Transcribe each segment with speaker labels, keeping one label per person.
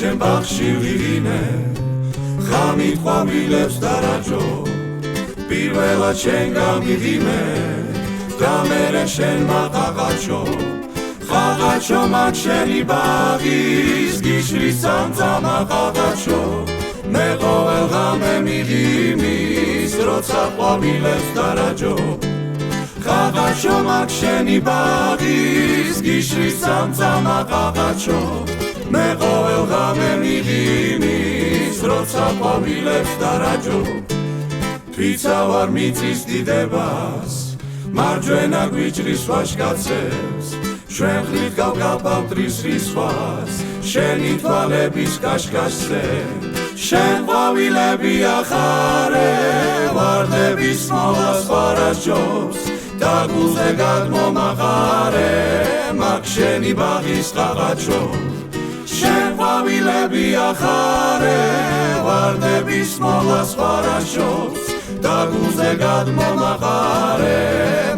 Speaker 1: შენ ბაღში ვიღინე ხამით ყვავილებს დარაჯო პირველად შენ გამიღიმე და მერე შენ მაყაყაჩო ყაყაჩო მაგ შენი ბაღის გიშრის სამძა მაყაყაჩო მე ყოველ ღამე მიღიმის როცა ყვავილებს დარაჯო ყაყაჩო მაგ შენი ბაღის გიშრის სამძა მაყაყაჩო მე ყოველ ღამე მიღიმის როცა ყვავილებს დარაჯო თვიცა ვარ მიწის დიდებას მარჯვენა გვიჭრის ვაჟკაცებს ჩვენ ხლით გავგაფავთ რისხვის ზღვას შენი თვალების კაშკაშზე შენ ყვავილები ახარე ვარდების მოლას ვარაჯობს და გულზე გადმომაღარე მაგ შენი ბაღის ყაყაჩო შენ ყვავილები ახარე ვარდების მოლას ვარაჯობს და გულზე გადმომაღარე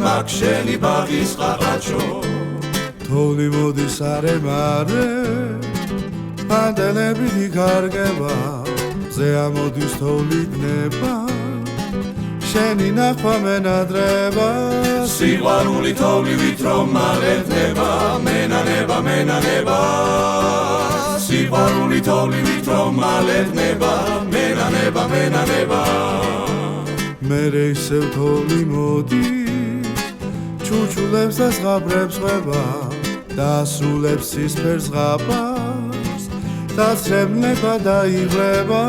Speaker 1: მაგ შენი ბაღის ყაყაჩო
Speaker 2: თოვლი მოდის არემარე პანდელები დიგარგება ზე ამოდის თოვლი დნება შენი ნახვა მენადრება
Speaker 1: სიყვარული თოვლივით რომ მალეთნება მენანება მენანება სიყვარული თოვლივით რომ მალეთნება მენანება მენანება
Speaker 2: მერე ისევ თოვლი მოდის ჩუჩულებს და ზღაბრებს ყვება დასრულებს სისფერ ზღაპარს დაცრებნება დაიღრება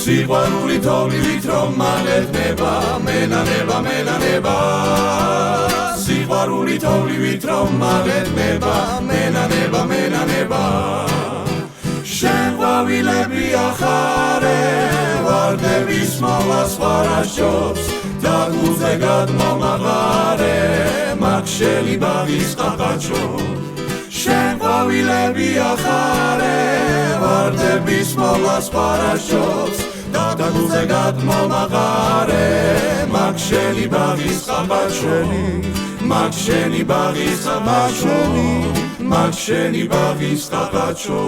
Speaker 1: სიყვარული თოვლივით რომ მალეთნება მენანება მენანება სიყვარული თოვლივით რომ მალეთნება მენანება მენანება შენ ყვავილები ახარე ვარდების მოლას ვარაჯობს და გულზე გადმომაღარე მაგ შენი ბაღის ყაყაჩო შენ ყვავილები ახარე ვარდების მოლას ვარაჯობს და გულზე გადმომაღარე მაგ შენი ბაღის ყაყაჩო მაგ შენი ბაღის ყაყაჩო მაგ შენი ბაღის ყაყაჩო